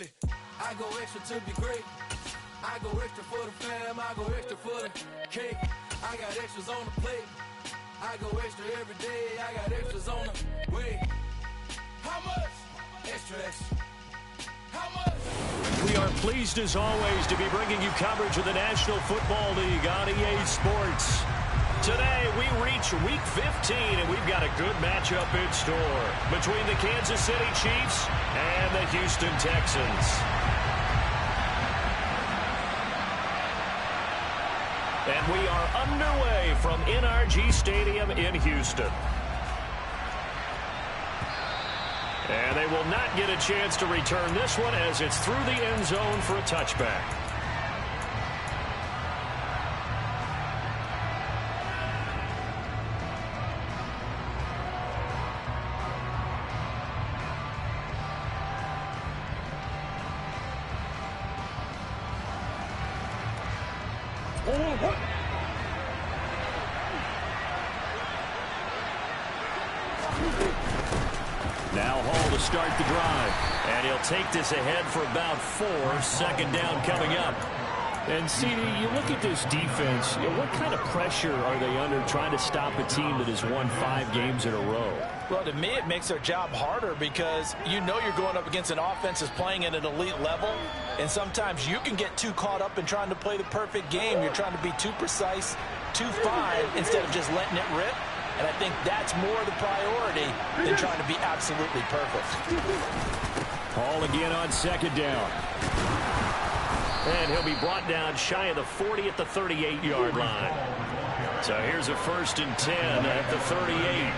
really. I go extra to be great. I go extra for the fam, I go extra for the cake. I got extras on the plate. I go extra every day, I got extras on the way. How much? Extra, extra. How much? We are pleased as always to be bringing you coverage of the National Football League on EA Sports. Today we reach Week 15 and we've got a good matchup in store between the Kansas City Chiefs and the Houston Texans. And we are underway from NRG Stadium in Houston. And they will not get a chance to return this one as it's through the end zone for a touchback. Now Hall to start the drive. And he'll take this ahead for about 4. Second down coming up. And, CD, you look at this defense, what kind of pressure are they under trying to stop a team that has won 5 games in a row? Well, to me, it makes their job harder because you know you're going up against an offense that's playing at an elite level, and sometimes you can get too caught up in trying to play the perfect game. You're trying to be too precise, too fine, instead of just letting it rip. And I think that's more the priority than trying to be absolutely perfect. Hall again on second down. And he'll be brought down shy of the 40 at the 38-yard line. So here's a 1st and 10 at the 38.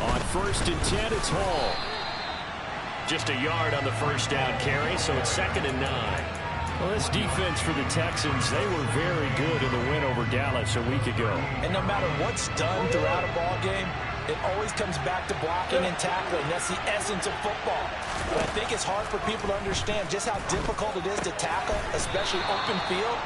On 1st and 10, it's Hall. Just a yard on the first down carry, so it's 2nd and 9. Well, this defense for the Texans, they were very good in the win over Dallas a week ago. And no matter what's done throughout a ball game, it always comes back to blocking and tackling. That's the essence of football. But I think it's hard for people to understand just how difficult it is to tackle, especially open field.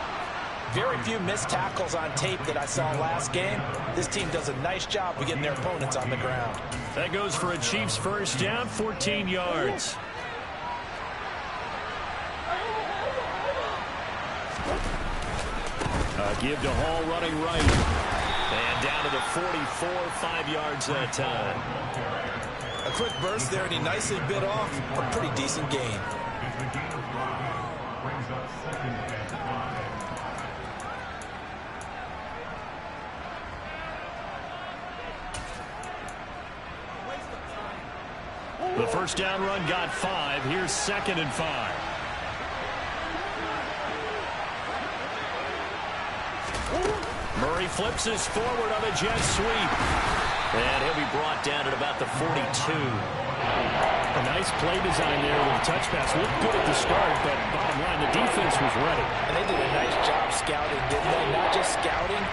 Very few missed tackles on tape that I saw last game. This team does a nice job of getting their opponents on the ground. That goes for a Chiefs first down, 14 yards. Give to Hall running right. And down to the 44, 5 yards that time. A quick burst there, and he nicely bit off a pretty decent gain. The first down run got 5. Here's 2nd and 5. Murray flips this forward on a jet sweep. And he'll be brought down at about the 42. A nice play design there with a touch pass. Looked good at the start, but bottom line, the defense was ready. And they did a nice job scouting, didn't they? Not just scouting,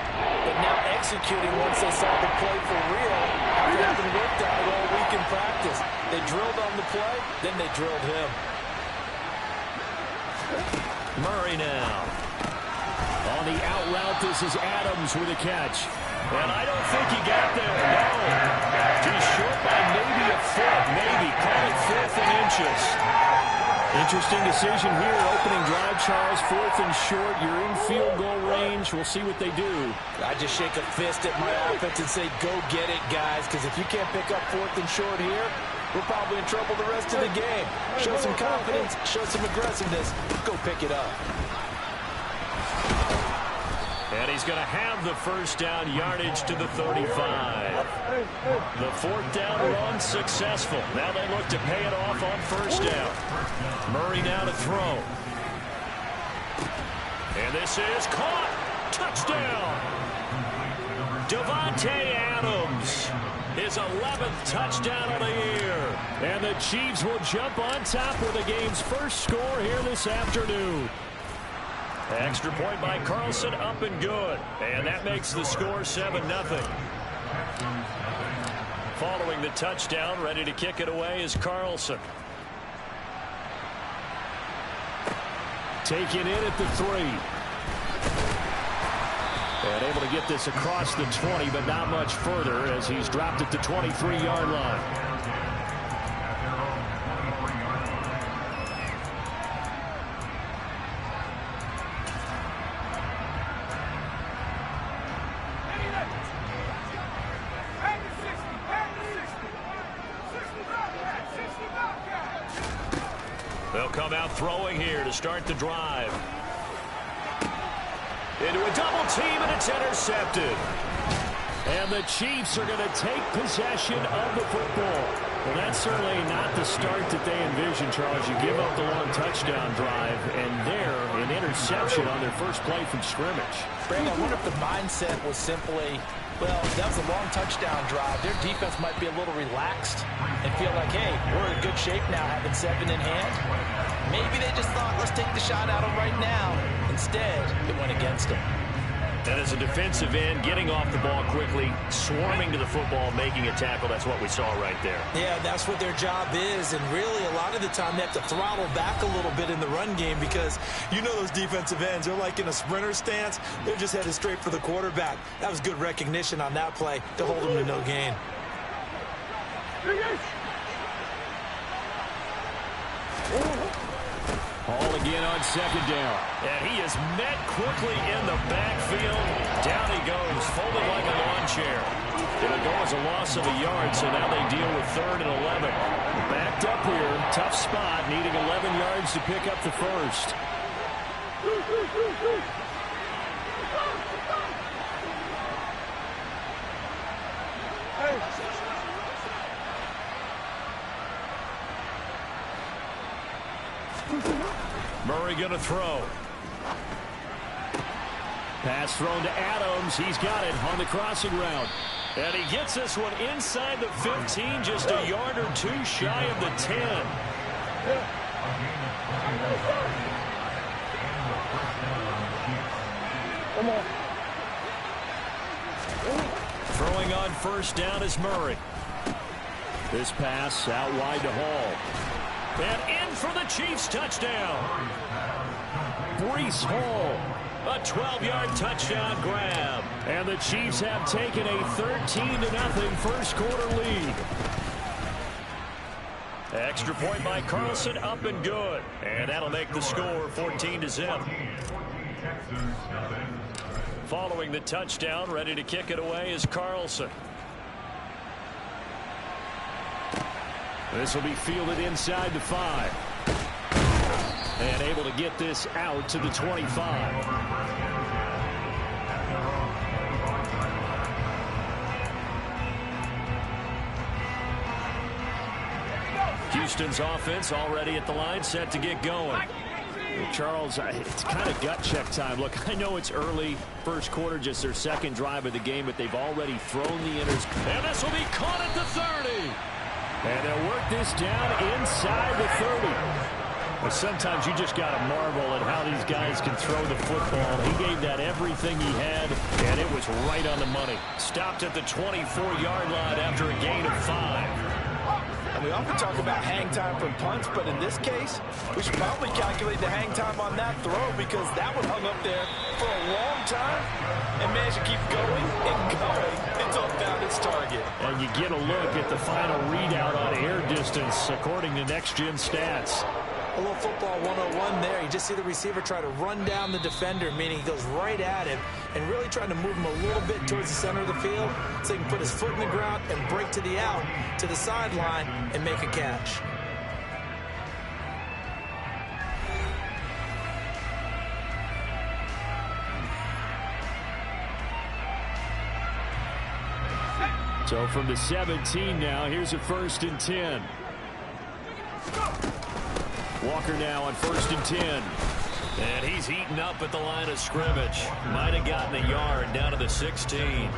but now executing once they saw the play for real after having worked on it all week in practice. They drilled on the play, then they drilled him. Murray now. On the out route, this is Adams with a catch. And I don't think he got there. No. He's short by maybe a foot. Maybe. Call it 4th and inches. Interesting decision here. Opening drive, Charles. 4th and short. You're in field goal range. We'll see what they do. I just shake a fist at my offense and say, go get it, guys. Because if you can't pick up 4th and short here, we're probably in trouble the rest of the game. Show some confidence. Show some aggressiveness. Go pick it up. And he's going to have the first down yardage to the 35. The 4th down run successful. Now they look to pay it off on first down. Murray now to throw. And this is caught. Touchdown. Davante Adams. His 11th touchdown of the year. And the Chiefs will jump on top with the game's first score here this afternoon. Extra point by Carlson, up and good. And that makes the score 7-0. Following the touchdown, ready to kick it away is Carlson. Taken in at the 3. And able to get this across the 20, but not much further as he's dropped it to 23-yard line. They'll come out throwing here to start the drive. Into a double team, and it's intercepted. And the Chiefs are going to take possession of the football. Well, that's certainly not the start that they envisioned, Charles. You give up the long touchdown drive, and there, an interception on their first play from scrimmage. Brandon, I wonder if the mindset was simply, well, that was a long touchdown drive. Their defense might be a little relaxed and feel like, hey, we're in good shape now, having 7 in hand. Maybe they just thought, let's take the shot at them right now. Instead, it went against them. And as a defensive end, getting off the ball quickly, swarming to the football, making a tackle, that's what we saw right there. Yeah, that's what their job is, and really a lot of the time they have to throttle back a little bit in the run game because you know those defensive ends, they're like in a sprinter stance. They're just headed straight for the quarterback. That was good recognition on that play to hold them to no gain. Hall again on second down. And he is met quickly in the backfield. Down he goes, folded like a lawn chair. It'll go as a loss of a yard, so now they deal with 3rd and 11. Backed up here, tough spot, needing 11 yards to pick up the first. Murray going to throw. Pass thrown to Adams. He's got it on the crossing route. And he gets this one inside the 15, just a yard or 2 shy of the 10. Throwing on first down is Murray. This pass out wide to Hall. And in for the Chiefs touchdown. Breece Hall, a 12-yard touchdown grab. And the Chiefs have taken a 13-0 first quarter lead. Extra point by Carlson, up and good. And that'll make the score 14-0. Following the touchdown, ready to kick it away is Carlson. This will be fielded inside the 5. And able to get this out to the 25. Houston's offense already at the line, set to get going. Charles, it's kind of gut check time. Look, I know it's early, first quarter, just their second drive of the game, but they've already thrown the interception. And this will be caught at the 30. And they'll work this down inside the 30. But sometimes you just got to marvel at how these guys can throw the football. He gave that everything he had, and it was right on the money. Stopped at the 24-yard line after a gain of 5. And we often talk about hang time from punts, but in this case, we should probably calculate the hang time on that throw because that one hung up there for a long time and managed to keep going and going until it found its target. And you get a look at the final readout on air distance according to Next Gen Stats. A little football 101 there. You just see the receiver try to run down the defender, meaning he goes right at him and really trying to move him a little bit towards the center of the field so he can put his foot in the ground and break to the out, to the sideline, and make a catch. So from the 17 now, here's a 1st and 10. Walker now on 1st and 10. And he's eaten up at the line of scrimmage. Might have gotten a yard down to the 16.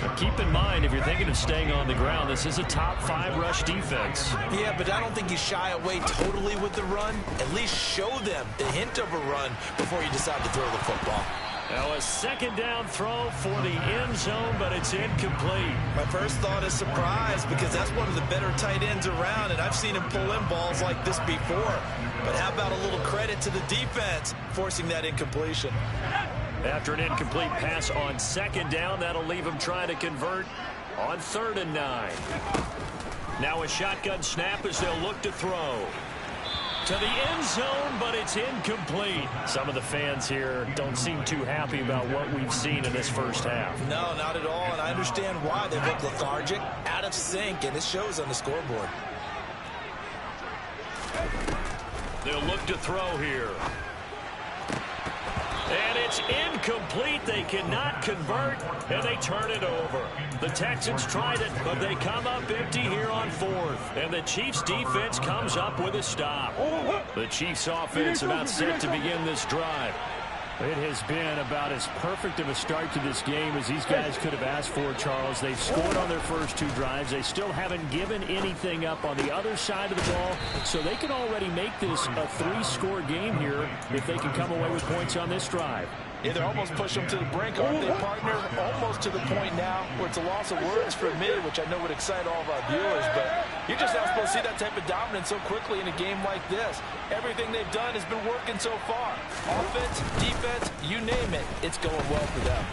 But keep in mind, if you're thinking of staying on the ground, this is a top 5 rush defense. Yeah, but I don't think you shy away totally with the run. At least show them the hint of a run before you decide to throw the football. Now a 2nd down throw for the end zone, but it's incomplete. My first thought is surprise because that's one of the better tight ends around, and I've seen him pull in balls like this before. But how about a little credit to the defense forcing that incompletion? After an incomplete pass on second down, that'll leave him trying to convert on 3rd and 9. Now a shotgun snap as they'll look to throw. To the end zone, but it's incomplete. Some of the fans here don't seem too happy about what we've seen in this first half. No, not at all, and I understand why. They look lethargic, out of sync, and it shows on the scoreboard. They'll look to throw here. And it's incomplete. They cannot convert, and they turn it over. The Texans tried it, but they come up empty here on 4th. And the Chiefs' defense comes up with a stop. The Chiefs' offense about set to begin this drive. It has been about as perfect of a start to this game as these guys could have asked for, Charles. They've scored on their first 2 drives. They still haven't given anything up on the other side of the ball, so they can already make this a 3-score game here if they can come away with points on this drive. Yeah, they're almost pushing them to the brink, aren't they, partner? Almost to the point now where it's a loss of words for a minute, which I know would excite all of our viewers, but you're just not supposed to see that type of dominance so quickly in a game like this. Everything they've done has been working so far. Offense, defense, you name it, it's going well for them.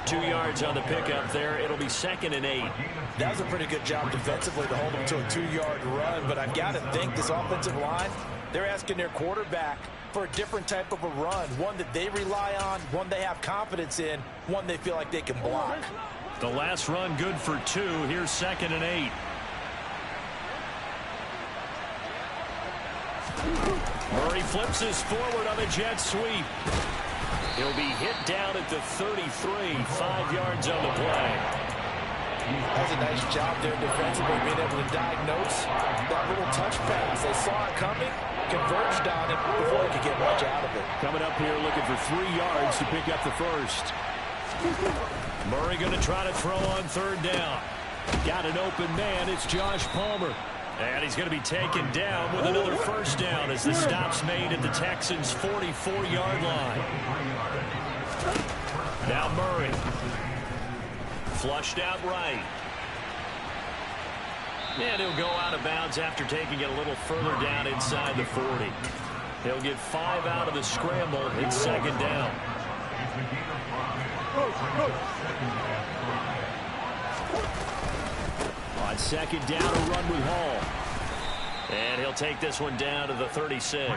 2 yards on the pickup there. It'll be 2nd and 8. That was a pretty good job defensively to hold them to a 2-yard run, but I've got to think this offensive line, they're asking their quarterback for a different type of a run, one that they rely on, one they have confidence in, one they feel like they can block. The last run good for 2. Here's 2nd and 8. Murray flips his forward on a jet sweep. He'll be hit down at the 33, 5 yards on the play. That's a nice job there defensively, being able to diagnose that little touch pass. They saw it coming, converged on it before they could get much out of it. Coming up here looking for 3 yards to pick up the first. Murray going to try to throw on 3rd down. Got an open man. It's Josh Palmer. And he's going to be taken down with another first down as the stop's made at the Texans' 44-yard line. Now Murray. Flushed out right. And he'll go out of bounds after taking it a little further down inside the 40. He'll get 5 out of the scramble. It's 2nd down. On 2nd down, a run with Hall. And he'll take this one down to the 36.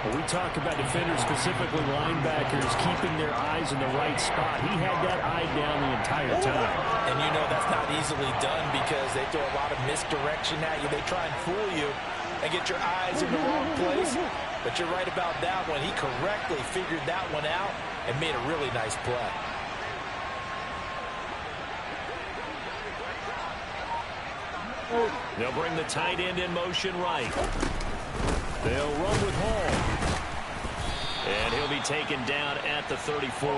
When we talk about defenders, specifically linebackers, keeping their eyes in the right spot. He had that eye down the entire time. And you know that's not easily done because they throw a lot of misdirection at you. They try and fool you and get your eyes in the wrong place. But you're right about that one. He correctly figured that one out and made a really nice play. They'll bring the tight end in motion right. They'll run with Hall. And he'll be taken down at the 34.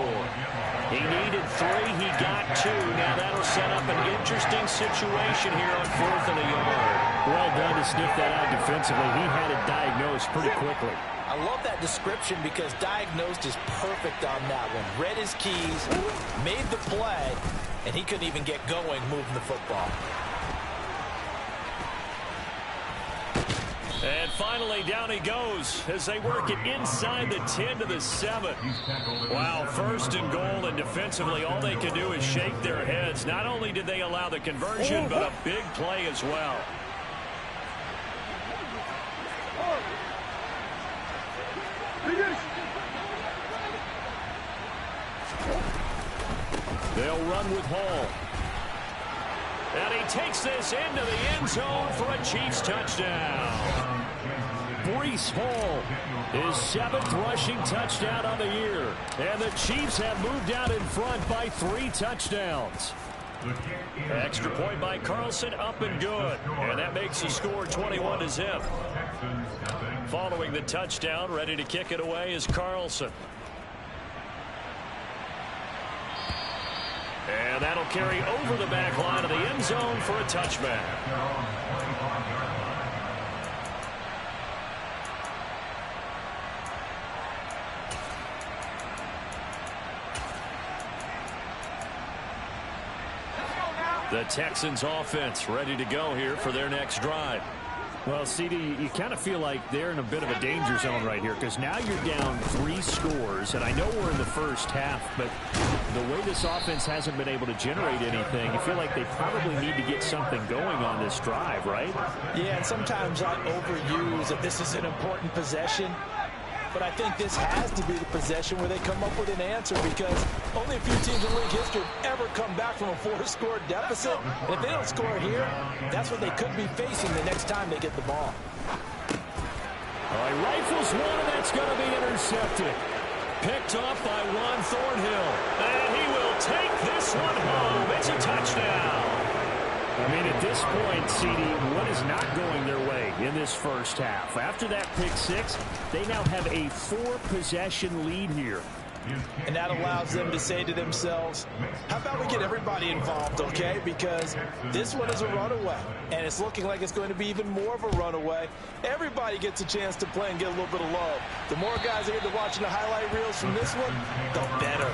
He needed 3. He got 2. Now that'll set up an interesting situation here on 4th and a yard. Well done to sniff that out defensively. He had it diagnosed pretty quickly. I love that description because diagnosed is perfect on that one. Read his keys, made the play, and he couldn't even get going moving the football. And finally, down he goes as they work it inside the 10 to the 7. Wow, 1st and goal, and defensively, all they can do is shake their heads. Not only did they allow the conversion, but a big play as well. They'll run with Hall. And he takes this into the end zone for a Chiefs touchdown. Breece Hall, his 7th rushing touchdown on the year. And the Chiefs have moved out in front by 3 touchdowns. Extra point by Carlson, up and good. And that makes the score 21-0. Following the touchdown, ready to kick it away is Carlson. And that'll carry over the back line of the end zone for a touchback. The Texans offense ready to go here for their next drive. Well, CD, you kind of feel like they're in a bit of a danger zone right here because now you're down 3 scores, and I know we're in the first half, but the way this offense hasn't been able to generate anything, you feel like they probably need to get something going on this drive, right? Yeah, and sometimes I overuse that this is an important possession, but I think this has to be the possession where they come up with an answer because only a few teams in league history have ever come back from a 4-score deficit. And if they don't score here, that's what they could be facing the next time they get the ball. All right, rifles one, and that's going to be intercepted. Picked off by Juan Thornhill. And he will take this one home. It's a touchdown. I mean, at this point, CD, what is not going their way in this first half? After that pick 6, they now have a 4-possession lead here. And that allows them to say to themselves, how about we get everybody involved, okay? Because this one is a runaway, and it's looking like it's going to be even more of a runaway. Everybody gets a chance to play and get a little bit of love. The more guys that get to watching the highlight reels from this one, the better.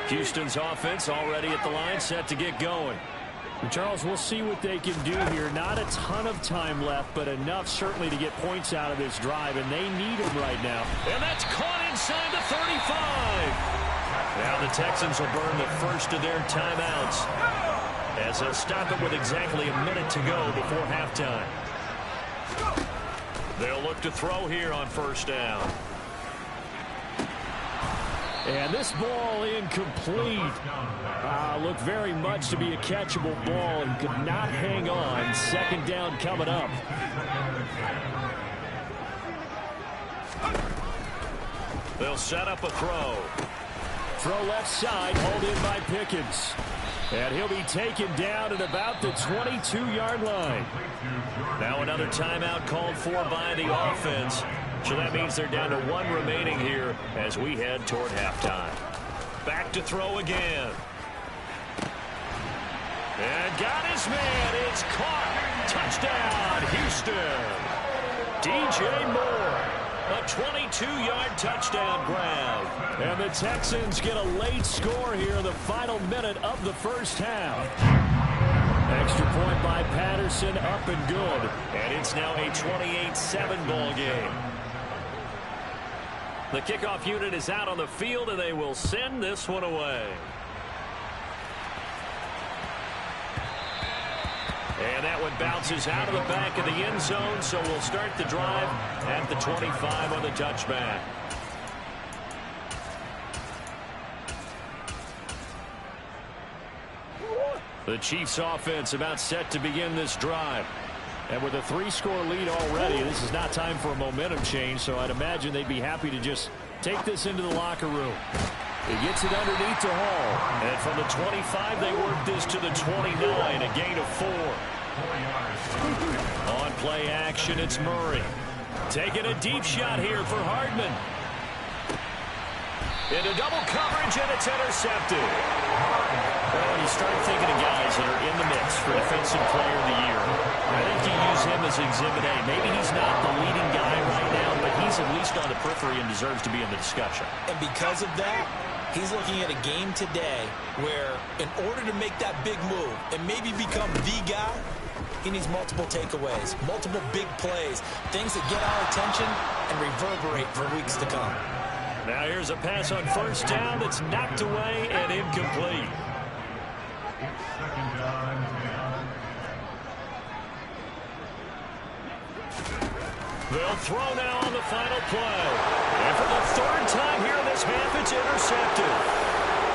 Houston's offense already at the line, set to get going. And Charles, we'll see what they can do here. Not a ton of time left, but enough certainly to get points out of this drive, and they need them right now. And that's caught inside the 35. Now the Texans will burn the first of their timeouts as they'll stop it with exactly a minute to go before halftime. They'll look to throw here on first down. And this ball incomplete. Looked very much to be a catchable ball and could not hang on. Second down coming up. They'll set up a throw. Throw left side, hauled in by Pickens. And he'll be taken down at about the 22-yard line. Now another timeout called for by the offense. So that means they're down to 1 remaining here as we head toward halftime. Back to throw again. And got his man. It's caught. Touchdown, Houston. DJ Moore. A 22-yard touchdown grab. And the Texans get a late score here in the final minute of the first half. Extra point by Patterson, up and good. And it's now a 28-7 ball game. The kickoff unit is out on the field, and they will send this one away. And that one bounces out of the back of the end zone, so we'll start the drive at the 25 on the touchback. The Chiefs offense about set to begin this drive. And with a 3-score lead already, this is not time for a momentum change, so I'd imagine they'd be happy to just take this into the locker room. He gets it underneath to Hall. And from the 25, they work this to the 29, a gain of 4. On play action, it's Murray. Taking a deep shot here for Hardman. Into double coverage, and it's intercepted. Well, when you start thinking of guys that are in the mix for Defensive Player of the Year, I think you use him as Exhibit A. Maybe he's not the leading guy right now, but he's at least on the periphery and deserves to be in the discussion. And because of that, he's looking at a game today where in order to make that big move and maybe become the guy, he needs multiple takeaways, multiple big plays, things that get our attention and reverberate for weeks to come. Now here's a pass on first down that's knocked away and incomplete. They'll throw now on the final play. And for the 3rd time here in this half, it's intercepted.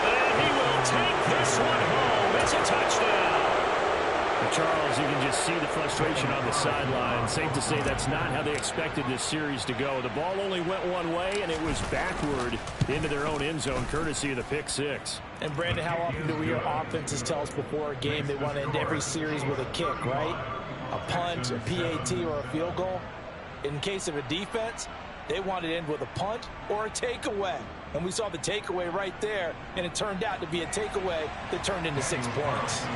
And he will take this one home. It's a touchdown. Charles, you can just see the frustration on the sideline. Safe to say that's not how they expected this series to go. The ball only went one way, and it was backward into their own end zone, courtesy of the pick 6. And, Brandon, how often do we hear offenses tell us before a game they want to end every series with a kick, right? A punt, a PAT, or a field goal. In case of a defense, they want to end with a punt or a takeaway. And we saw the takeaway right there, and it turned out to be a takeaway that turned into 6 points.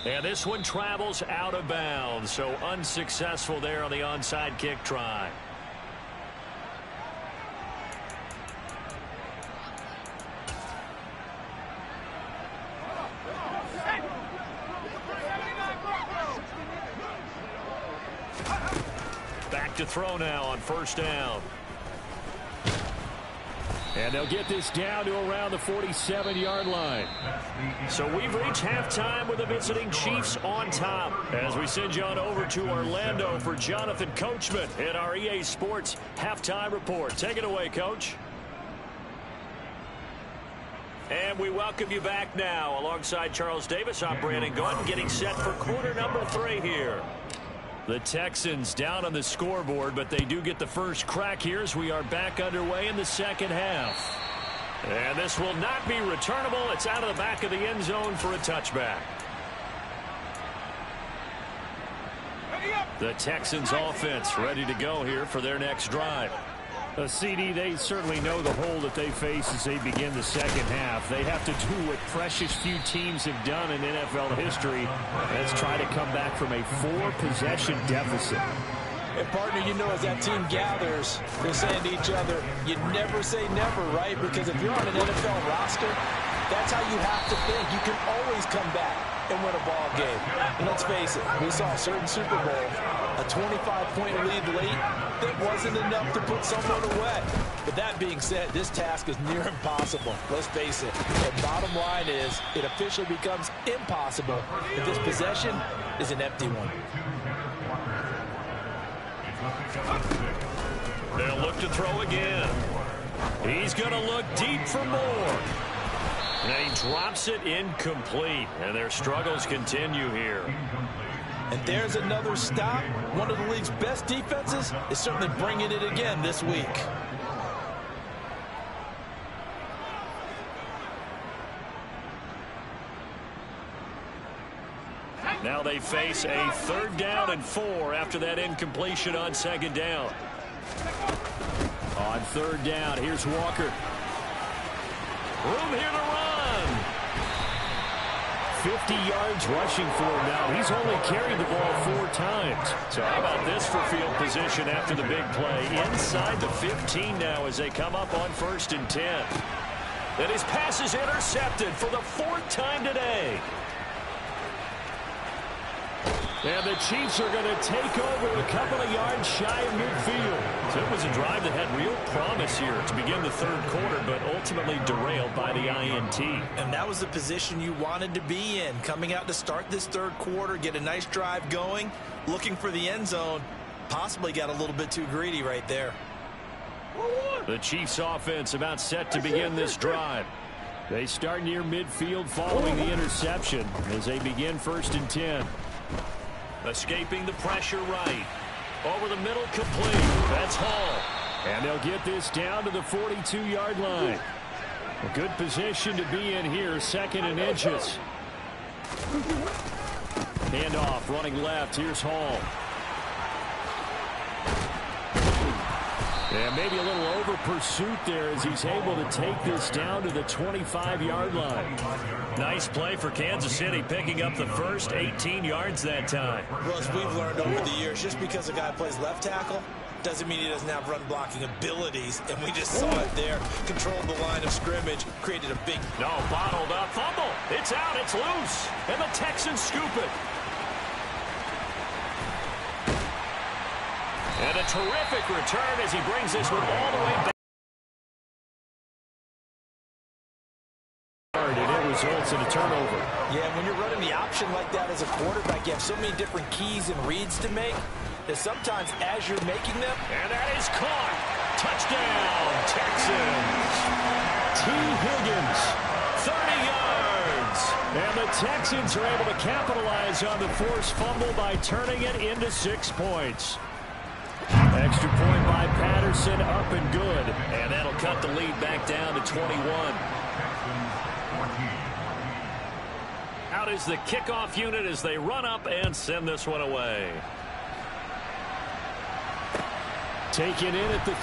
And this one travels out of bounds, so unsuccessful there on the onside kick try. Back to throw now on first down. And they'll get this down to around the 47-yard line. So we've reached halftime with the visiting Chiefs on top. As we send you on over to Orlando for Jonathan Coachman in our EA Sports Halftime Report. Take it away, Coach. And we welcome you back now. Alongside Charles Davis, I'm Brandon Gordon, getting set for quarter number 3 here. The Texans down on the scoreboard, but they do get the first crack here as we are back underway in the second half. And this will not be returnable. It's out of the back of the end zone for a touchback. The Texans offense ready to go here for their next drive. CD, they certainly know the hole that they face as they begin the second half. They have to do what precious few teams have done in NFL history. Let's try to come back from a 4-possession deficit. And, partner, you know, as that team gathers, they're saying to each other, you never say never, right? Because if you're on an NFL roster, that's how you have to think. You can always come back and win a ball game. And let's face it, we saw a certain Super Bowl, a 25-point lead late that wasn't enough to put someone away. But that being said, this task is near impossible. Let's face it. The bottom line is it officially becomes impossible if this possession is an empty one. They'll look to throw again. He's going to look deep for more. And he drops it incomplete. And their struggles continue here. And there's another stop. One of the league's best defenses is certainly bringing it again this week. Now they face a 3rd down and 4 after that incompletion on 2nd down. On 3rd down, here's Walker. Room here to run. 50 yards rushing for him now. He's only carried the ball 4 times. So how about this for field position after the big play? Inside the 15 now as they come up on 1st and 10. And his pass is intercepted for the 4th time today. And the Chiefs are going to take over a couple of yards shy of midfield. So it was a drive that had real promise here to begin the 3rd quarter, but ultimately derailed by the INT. And that was the position you wanted to be in. Coming out to start this 3rd quarter, get a nice drive going, looking for the end zone. Possibly got a little bit too greedy right there. The Chiefs offense about set to begin this drive. They start near midfield following the interception as they begin 1st and 10. Escaping the pressure right. Over the middle, complete. That's Hall. And they'll get this down to the 42-yard line. A good position to be in here, 2nd and inches. Handoff, running left. Here's Hall. And maybe a little over pursuit there as he's able to take this down to the 25-yard line. Nice play for Kansas City, picking up the first 18 yards that time. Russ, we've learned over the years, just because a guy plays left tackle doesn't mean he doesn't have run blocking abilities. And we just saw it there. Controlled the line of scrimmage, created a big... No, bottled up, fumble. It's out, it's loose. And the Texans scoop it. And a terrific return as he brings this one all the way back. And it results in a turnover. Yeah, when you're running the option like that as a quarterback, you have so many different keys and reads to make that sometimes as you're making them... And that is caught. Touchdown, Texans. T. Higgins, 30 yards. And the Texans are able to capitalize on the forced fumble by turning it into 6 points. Extra point by Patterson, up and good. And that'll cut the lead back down to 21. Out is the kickoff unit as they run up and send this one away. Taken in at the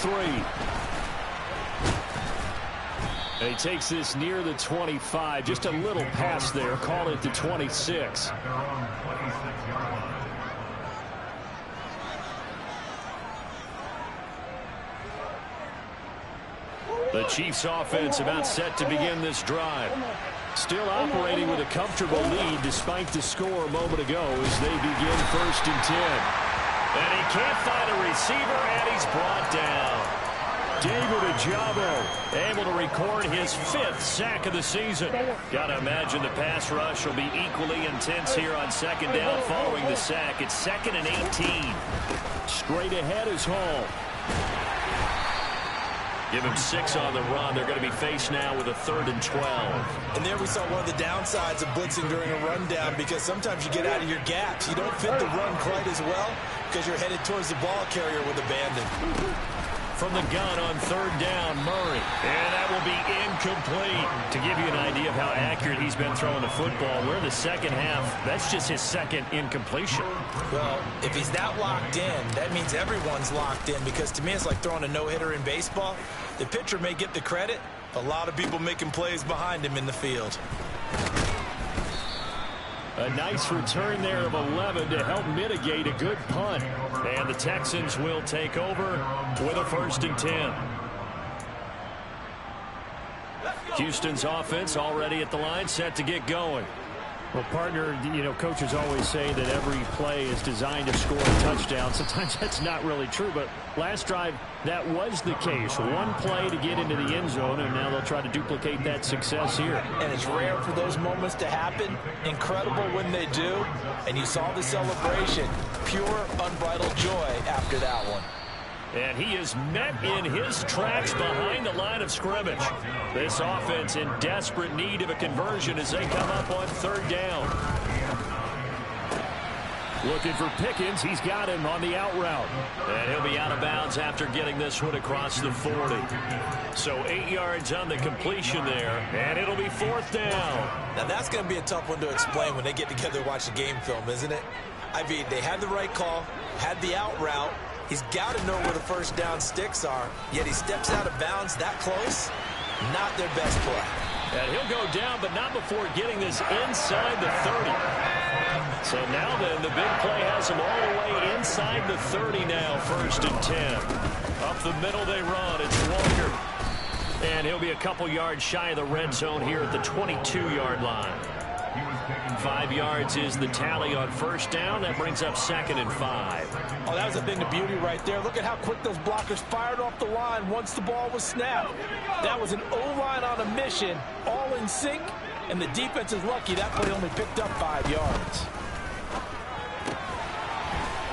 3. And he takes this near the 25. Just a little pass there. Call it the 26. The Chiefs offense about set to begin this drive. Still operating with a comfortable lead despite the score a moment ago as they begin 1st and 10. And he can't find a receiver, and he's brought down. David Ojabo able to record his 5th sack of the season. Got to imagine the pass rush will be equally intense here on 2nd down following the sack. It's 2nd and 18. Straight ahead is Hall. Give him 6 on the run. They're going to be faced now with a 3rd and 12. And there we saw one of the downsides of blitzing during a rundown, because sometimes you get out of your gaps. You don't fit the run quite as well because you're headed towards the ball carrier with abandon. From the gun on 3rd down, Murray. And that will be incomplete. To give you an idea of how accurate he's been throwing the football, we're in the second half. That's just his 2nd incompletion. Well, if he's that locked in, that means everyone's locked in, because to me it's like throwing a no-hitter in baseball. The pitcher may get the credit, but a lot of people making plays behind him in the field. A nice return there of 11 to help mitigate a good punt. And the Texans will take over with a 1st and 10. Houston's offense already at the line, set to get going. Well, partner, you know, coaches always say that every play is designed to score a touchdown. Sometimes that's not really true, but last drive, that was the case. One play to get into the end zone, and now they'll try to duplicate that success here. And it's rare for those moments to happen. Incredible when they do. And you saw the celebration. Pure, unbridled joy after that one. And he is met in his tracks behind the line of scrimmage. This offense in desperate need of a conversion as they come up on 3rd down. Looking for Pickens. He's got him on the out route. And he'll be out of bounds after getting this one across the 40. So 8 yards on the completion there, and it'll be 4th down. Now that's going to be a tough one to explain when they get together and watch the game film, isn't it? I mean, they had the right call, had the out route. He's got to know where the 1st down sticks are, yet he steps out of bounds that close. Not their best play. And he'll go down, but not before getting this inside the 30. So now then, the big play has him all the way inside the 30 now, 1st and 10. Up the middle they run. It's Walker. And he'll be a couple yards shy of the red zone here at the 22-yard line. 5 yards is the tally on 1st down. That brings up 2nd and 5. Oh, that was a thing of beauty right there. Look at how quick those blockers fired off the line once the ball was snapped. That was an O-line on a mission, all in sync, and the defense is lucky that play only picked up 5 yards.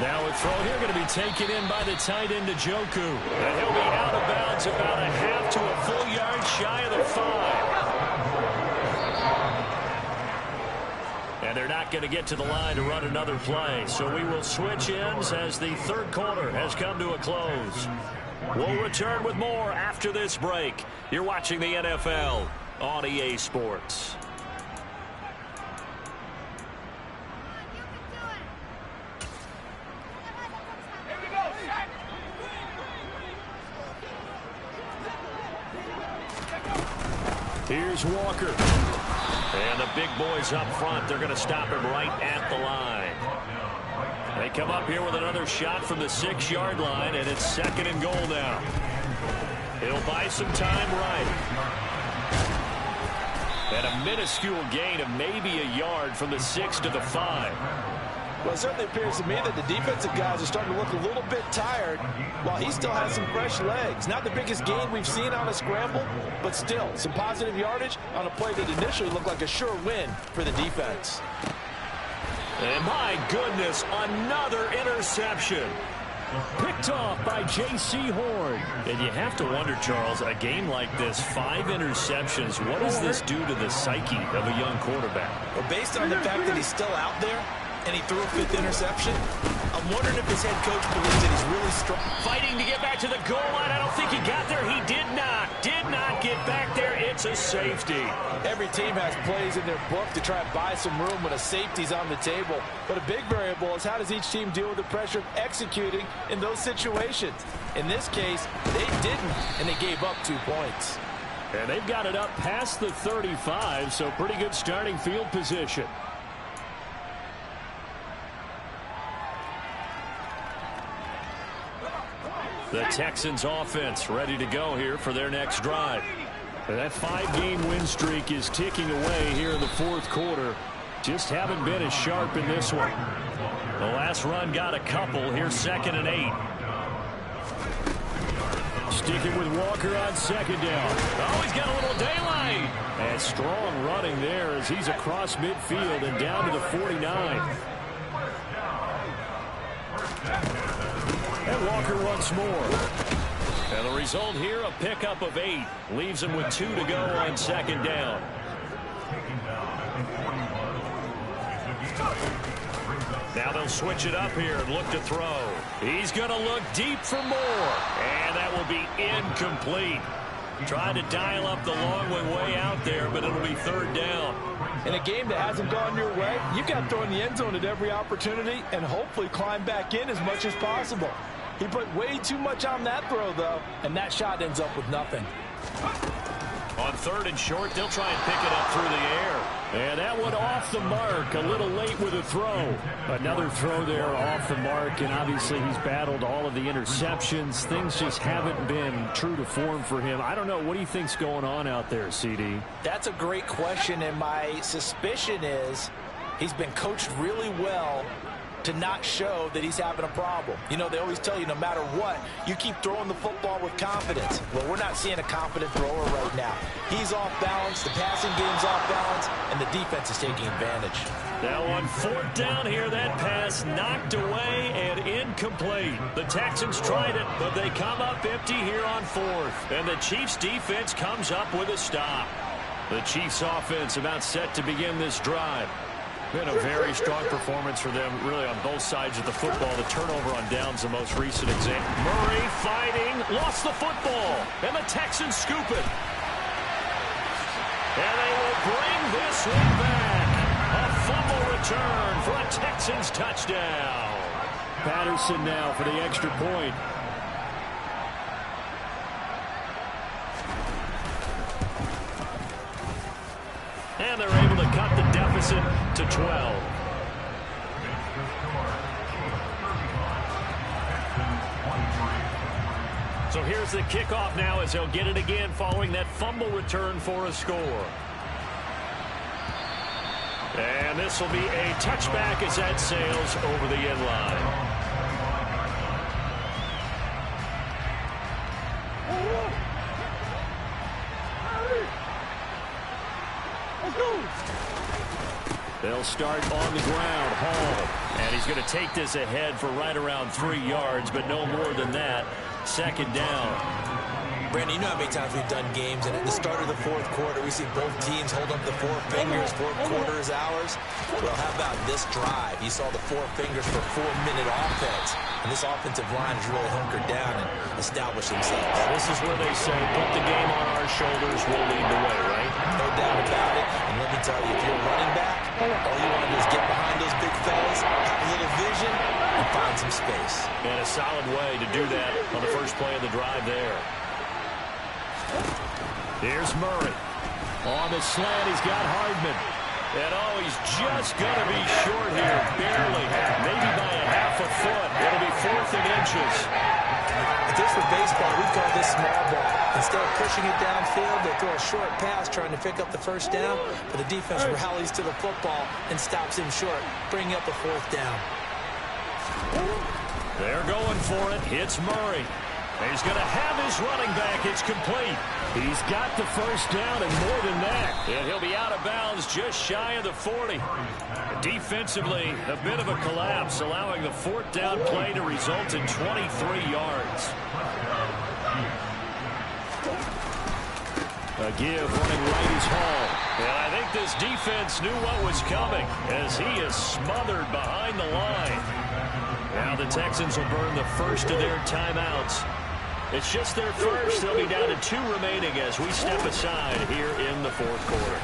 Now a throw here going to be taken in by the tight end, Njoku. And he'll be out of bounds about a half to a full yard shy of the 5. And they're not going to get to the line to run another play. So we will switch ends as the 3rd quarter has come to a close. We'll return with more after this break. You're watching the NFL on EA Sports. Here's Walker. And the big boys up front, they're going to stop him right at the line. They come up here with another shot from the 6-yard line, and it's 2nd and goal now. He'll buy some time right. And a minuscule gain of maybe a yard from the 6 to the 5. Well, it certainly appears to me that the defensive guys are starting to look a little bit tired while he still has some fresh legs. Not the biggest gain we've seen on a scramble, but still some positive yardage on a play that initially looked like a sure win for the defense. And my goodness, another interception. Picked off by J.C. Horn. And you have to wonder, Charles, a game like this, 5 interceptions, what does this do to the psyche of a young quarterback? Well, based on the fact that he's still out there, and he threw a 5th interception, I'm wondering if his head coach believes that he's really strong. Fighting to get back to the goal line. I don't think he got there. He did not get back there. It's a safety. Every team has plays in their book to try and buy some room when a safety's on the table. But a big variable is how does each team deal with the pressure of executing in those situations. In this case, they didn't, and they gave up 2 points. And they've got it up past the 35, so pretty good starting field position. The Texans offense ready to go here for their next drive. That 5-game win streak is ticking away here in the fourth quarter. Just haven't been as sharp in this one. The last run got a couple. Here's 2nd and 8. Sticking with Walker on 2nd down. Oh, he's got a little daylight. And strong running there as he's across midfield and down to the 49. And Walker once more. And the result here, a pickup of 8. Leaves him with 2 to go on 2nd down. Now they'll switch it up here and look to throw. He's going to look deep for more. And that will be incomplete. Tried to dial up the long one way out there, but it'll be 3rd down. In a game that hasn't gone your way, you've got to throw in the end zone at every opportunity and hopefully climb back in as much as possible. He put way too much on that throw, though, and that shot ends up with nothing. On 3rd and short, they'll try and pick it up through the air. And that one off the mark, a little late with a throw. Another throw there off the mark, and obviously he's battled all of the interceptions. Things just haven't been true to form for him. I don't know. What do you think's going on out there, CD? That's a great question, and my suspicion is he's been coached really well to not show that he's having a problem. You know, they always tell you no matter what, you keep throwing the football with confidence. Well, we're not seeing a confident thrower right now. He's off balance, the passing game's off balance, and the defense is taking advantage. Now on 4th down here, that pass knocked away and incomplete. The Texans tried it, but they come up empty here on 4th. And the Chiefs defense comes up with a stop. The Chiefs offense about set to begin this drive. Been a very strong performance for them, really, on both sides of the football. The turnover on downs, the most recent example. Murray fighting, lost the football, and the Texans scoop it. And they will bring this one back. A fumble return for a Texans touchdown. Patterson now for the extra point. And they're able to cut the deficit to 12. So here's the kickoff now as they'll get it again following that fumble return for a score. And this will be a touchback as that sails over the end line. They'll start on the ground. Hall. And he's going to take this ahead for right around 3 yards, but no more than that. 2nd down. Brandon, you know how many times we've done games, and at the start of the fourth quarter, we see both teams hold up the 4 fingers, 4 quarters ours. Well, how about this drive? You saw the 4 fingers for 4-minute offense, and this offensive line has really hunkered down and established themselves. This is where they say, put the game on our shoulders, we'll lead the way, right? No doubt about it, and let me tell you, if you're a running back, all you want to do is get behind those big fellas, have a little vision, and find some space. And a solid way to do that on the first play of the drive there. Here's Murray. On the slant, he's got Hardman. And, oh, he's just going to be short here, barely, maybe by a half a foot. It'll be 4th and inches. If this were baseball, we'd call this small ball. Instead of pushing it downfield, they throw a short pass trying to pick up the 1st down, but the defense rallies to the football and stops him short, bringing up a 4th down. They're going for it. Hits Murray. He's going to have his running back. It's complete. He's got the 1st down and more than that. And he'll be out of bounds just shy of the 40. Defensively, a bit of a collapse, allowing the 4th down play to result in 23 yards. A give running right is Hall. And I think this defense knew what was coming as he is smothered behind the line. Now the Texans will burn the first of their timeouts. It's just their first. They'll be down to 2 remaining as we step aside here in the 4th quarter.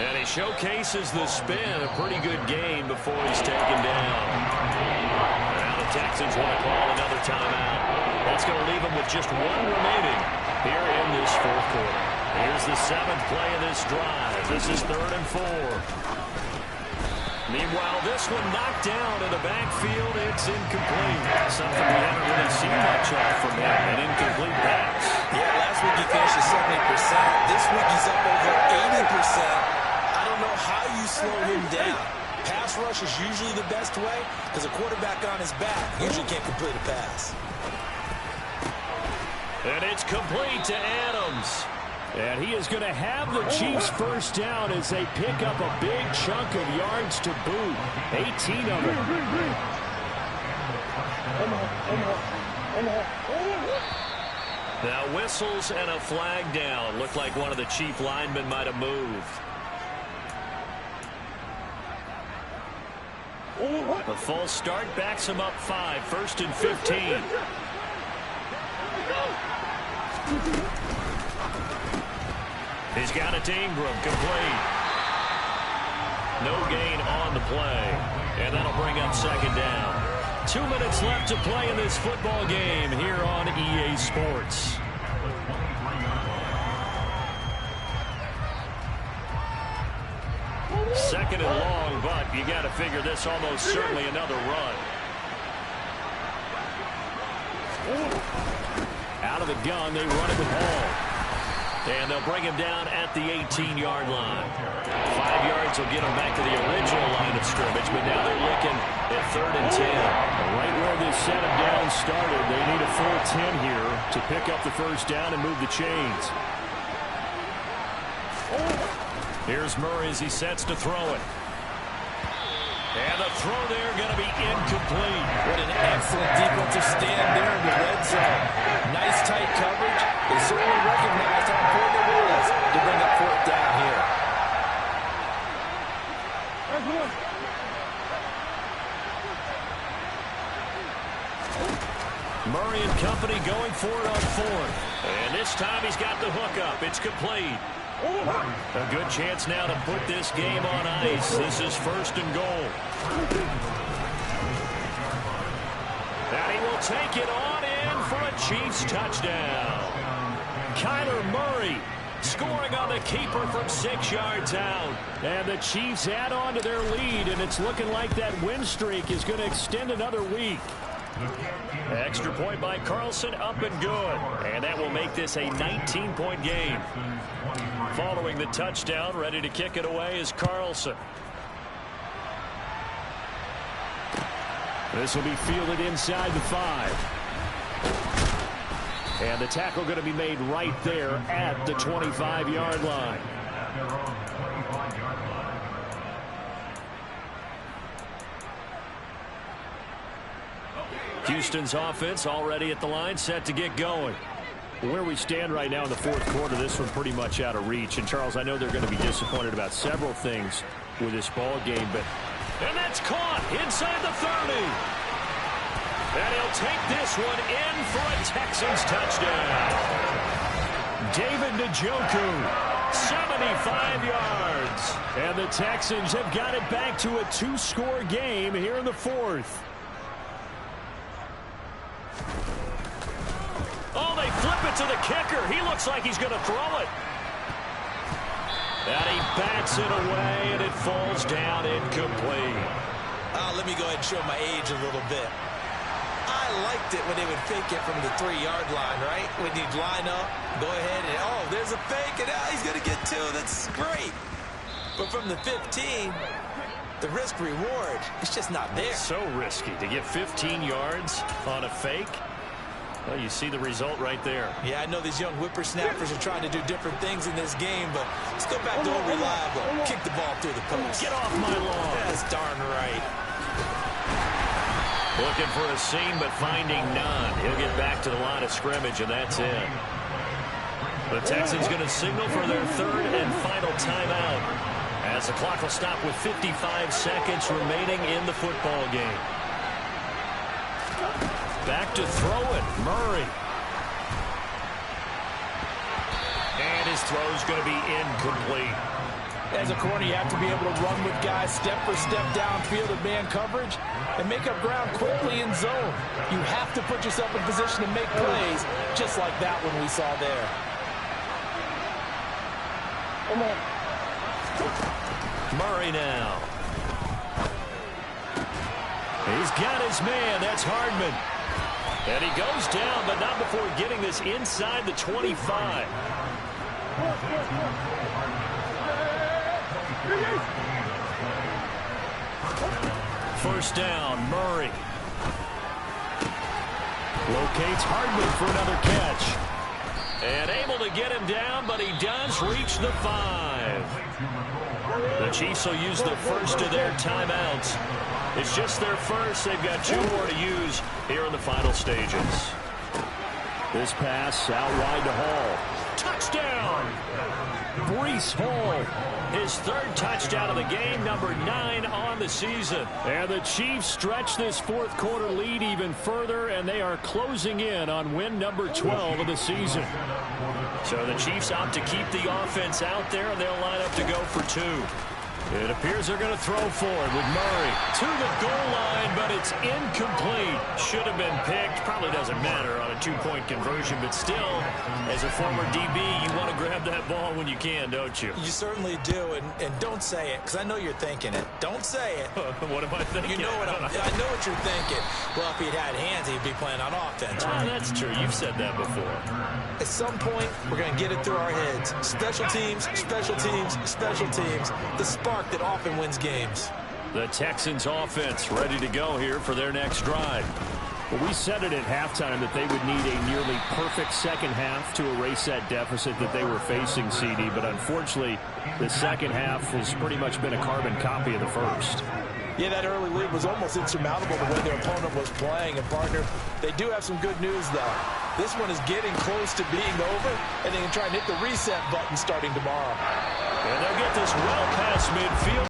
And he showcases the spin. A pretty good game before he's taken down. Now the Texans want to call another timeout. That's going to leave them with just 1 remaining. here in this fourth quarter. Here's the 7th play of this drive. This is 3rd and 4. Meanwhile, this one knocked down in the backfield. It's incomplete. Something we haven't really seen much of from him. An incomplete pass. Yeah, last week he finished at 70%. This week he's up over 80%. I don't know how you slow him down. Pass rush is usually the best way because a quarterback on his back usually can't complete a pass. And it's complete to Adams. And he is going to have the Chiefs first down as they pick up a big chunk of yards to boot. 18 of them. Now whistles and a flag down. Looked like one of the Chief linemen might have moved. The false start backs him up 5. 1st and 15. He's got it to Ingram, complete. No gain on the play. And that'll bring up 2nd down. 2 minutes left to play in this football game here on EA Sports. Second and long, but you got to figure this almost certainly another run. Out of the gun, they run it with Hall. And they'll bring him down at the 18-yard line. 5 yards will get him back to the original line of scrimmage, but now they're looking at 3rd and 10. Right where this set him down started, they need a full 10 here to pick up the first down and move the chains. Here's Murray as he sets to throw it. And the throw there going to be incomplete. What an excellent defensive stand there in the red zone. Nice tight coverage. They certainly recognized how important it was to bring up 4th down here. Murray and company going for it on 4th. And this time he's got the hook up. It's complete. A good chance now to put this game on ice. This is 1st and goal. And he will take it on in for a Chiefs touchdown. Kyler Murray scoring on the keeper from 6 yards out. And the Chiefs add on to their lead, and it's looking like that win streak is going to extend another week. Extra point by Carlson, up and good. And that will make this a 19-point game. Following the touchdown, ready to kick it away is Carlson. This will be fielded inside the 5. And the tackle going to be made right there at the 25-yard line. Houston's offense already at the line, set to get going. Where we stand right now in the fourth quarter, this one pretty much out of reach. And, Charles, I know they're going to be disappointed about several things with this ball game, but... And that's caught inside the 30. And he'll take this one in for a Texans touchdown. David Njoku, 75 yards. And the Texans have got it back to a 2-score game here in the 4th. Oh, they flip it to the kicker. He looks like he's going to throw it. And he bats it away, and it falls down incomplete. Let me go ahead and show my age a little bit. I liked it when they would fake it from the 3-yard line, right? When you'd line up, go ahead, and oh, there's a fake, and now he's going to get 2. That's great. But from the 15, the risk-reward, it's just not there. So risky to get 15 yards on a fake. Well, you see the result right there. Yeah, I know these young whippersnappers are trying to do different things in this game, but let's go back to unreliable. Kick the ball through the post. Get off my lawn. That's darn right. Looking for a seam, but finding none. He'll get back to the line of scrimmage, and that's it. The Texans going to signal for their 3rd and final timeout, as the clock will stop with 55 seconds remaining in the football game. Back to throw it, Murray. And his throw's going to be incomplete. As a corner, you have to be able to run with guys step for step downfield in man coverage and make up ground quickly in zone. You have to put yourself in position to make plays, just like that one we saw there. Murray now. He's got his man. That's Hardman. And he goes down, but not before getting this inside the 25. First down, Murray. Locates Hardman for another catch. And able to get him down, but he does reach the 5. The Chiefs will use the first of their timeouts. It's just their first. They've got 2 more to use here in the final stages. This pass out wide to Hall. Touchdown! Breece Hall, his 3rd touchdown of the game, number 9 on the season. And the Chiefs stretch this 4th quarter lead even further, and they are closing in on win number 12 of the season. So the Chiefs opt to keep the offense out there, and they'll line up to go for 2. It appears they're going to throw forward with Murray to the goal line, but it's incomplete. Should have been picked. Probably doesn't matter on a 2-point conversion, but still, as a former DB, you want to grab that ball when you can, don't you? You certainly do, and don't say it, because I know you're thinking it. Don't say it. What am I thinking? You know what I know what you're thinking. Well, if he'd had hands, he'd be playing on offense. Right? That's true. You've said that before. At some point, we're going to get it through our heads. Special teams, special teams, special teams. The spark that often wins games. The Texans offense ready to go here for their next drive. Well, we said it at halftime that they would need a nearly perfect second half to erase that deficit that they were facing, CD. But unfortunately, the second half has pretty much been a carbon copy of the first. Yeah, that early lead was almost insurmountable the way their opponent was playing. And, partner, they do have some good news, though. This one is getting close to being over, and they can try and hit the reset button starting tomorrow. And they'll get this well past midfield.